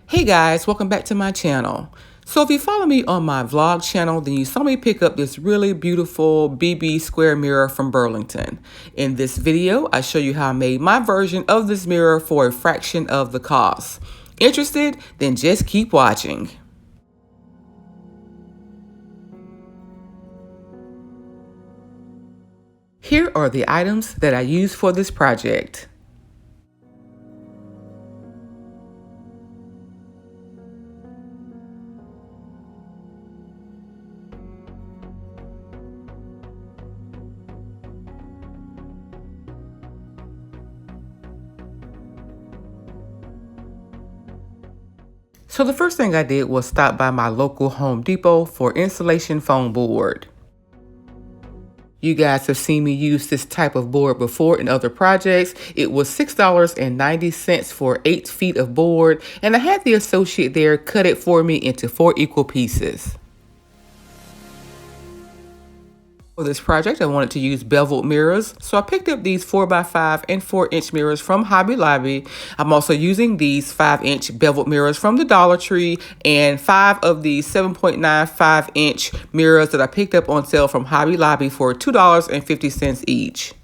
Hey guys, welcome back to my channel. So if you follow me on my vlog channel, then you saw me pick up this really beautiful Bebe square mirror from Burlington. In this video, I show you how I made my version of this mirror for a fraction of the cost. Interested? Then just keep watching. Here are the items that I used for this project. So the first thing I did was stop by my local Home Depot for insulation foam board. You guys have seen me use this type of board before in other projects. It was $6.90 for 8 feet of board, and I had the associate there cut it for me into 4 equal pieces. For this project, I wanted to use beveled mirrors, so I picked up these 4x5 and 4-inch mirrors from Hobby Lobby. I'm also using these 5-inch beveled mirrors from the Dollar Tree and 5 of these 7.95-inch mirrors that I picked up on sale from Hobby Lobby for $2.50 each.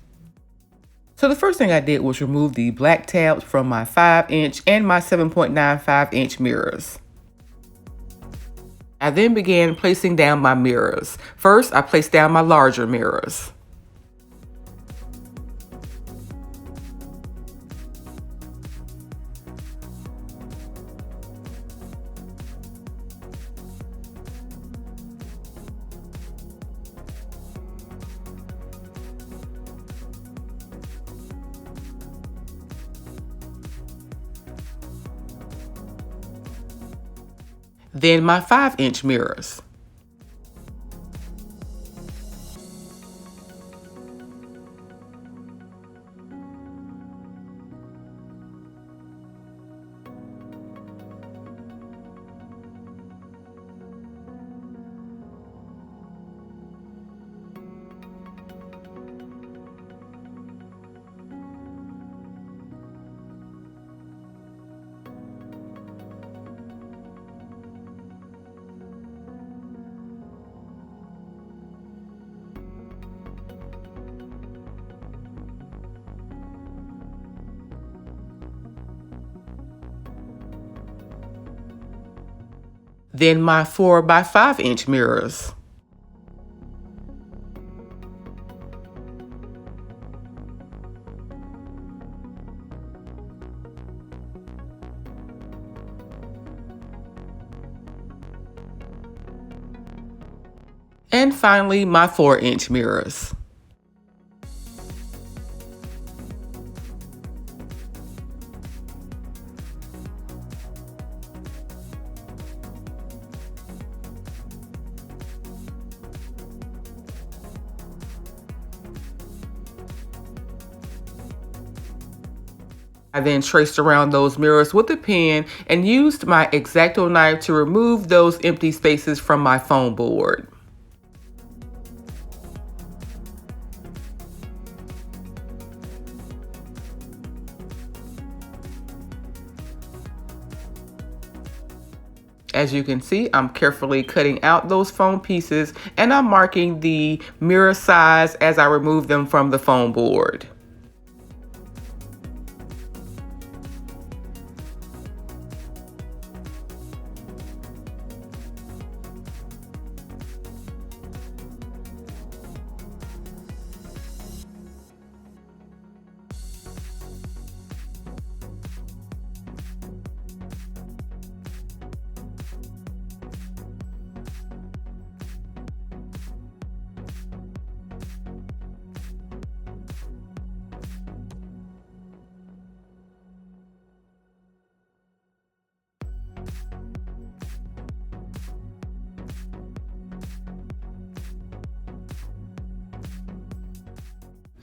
So the first thing I did was remove the black tabs from my 5-inch and my 7.95-inch mirrors. I then began placing down my mirrors. First, I placed down my larger mirrors. Then my 5-inch mirrors. Then my 4x5-inch mirrors. And finally, my 4-inch mirrors. I then traced around those mirrors with a pen and used my X-Acto knife to remove those empty spaces from my foam board. As you can see, I'm carefully cutting out those foam pieces and I'm marking the mirror size as I remove them from the foam board.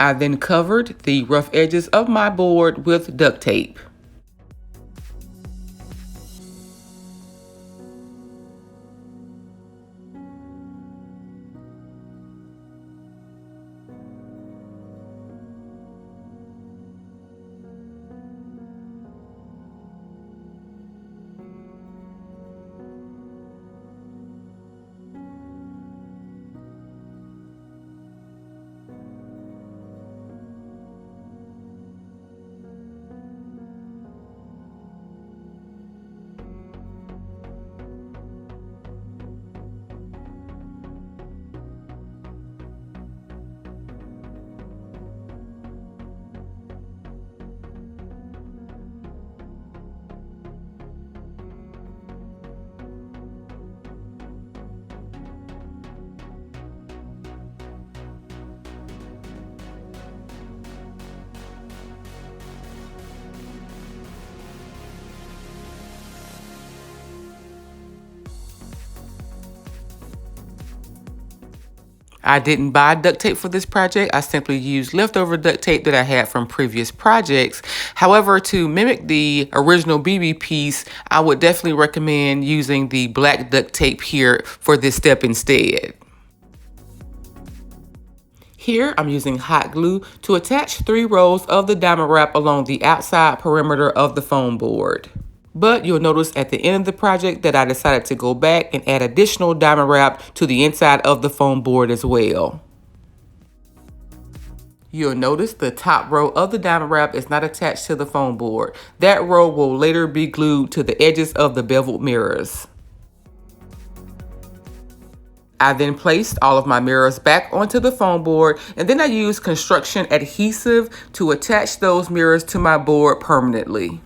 I then covered the rough edges of my board with duct tape. I didn't buy duct tape for this project. I simply used leftover duct tape that I had from previous projects. However, to mimic the original Bebe piece, I would definitely recommend using the black duct tape here for this step instead. Here, I'm using hot glue to attach 3 rows of the diamond wrap along the outside perimeter of the foam board. But you'll notice at the end of the project that I decided to go back and add additional diamond wrap to the inside of the foam board as well. You'll notice the top row of the diamond wrap is not attached to the foam board. That row will later be glued to the edges of the beveled mirrors. I then placed all of my mirrors back onto the foam board, and then I used construction adhesive to attach those mirrors to my board permanently.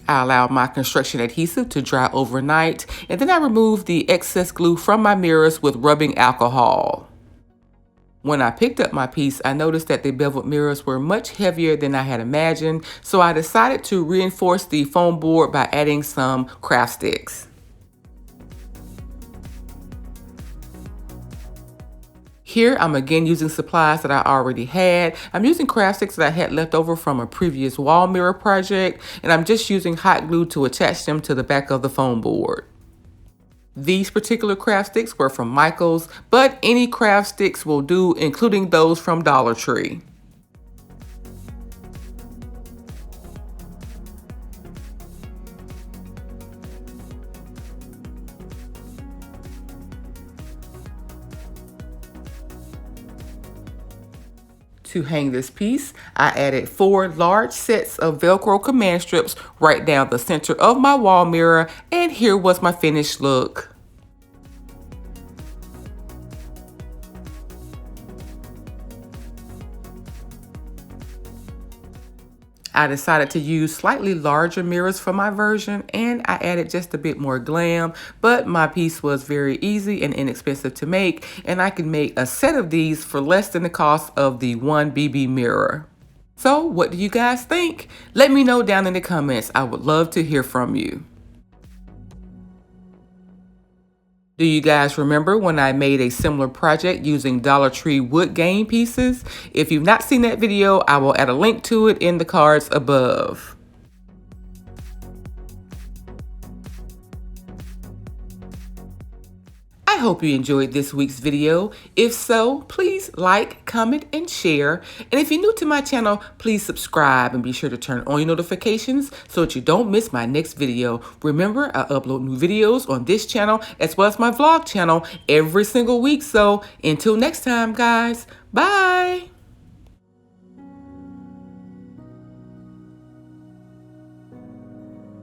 I allowed my construction adhesive to dry overnight, and then I removed the excess glue from my mirrors with rubbing alcohol. When I picked up my piece, I noticed that the beveled mirrors were much heavier than I had imagined, so I decided to reinforce the foam board by adding some craft sticks. Here, I'm again using supplies that I already had. I'm using craft sticks that I had left over from a previous wall mirror project, and I'm just using hot glue to attach them to the back of the foam board. These particular craft sticks were from Michaels, but any craft sticks will do, including those from Dollar Tree. To hang this piece, I added 4 large sets of Velcro command strips right down the center of my wall mirror, and here was my finished look. I decided to use slightly larger mirrors for my version, and I added just a bit more glam, but my piece was very easy and inexpensive to make, and I could make a set of these for less than the cost of the one Bebe mirror. So what do you guys think? Let me know down in the comments. I would love to hear from you. Do you guys remember when I made a similar project using Dollar Tree wood game pieces? If you've not seen that video, I will add a link to it in the cards above. I hope you enjoyed this week's video. If so, please like, comment, and share. And if you're new to my channel, please subscribe and be sure to turn on your notifications so that you don't miss my next video. Remember, I upload new videos on this channel as well as my vlog channel every single week. So until next time, guys, bye.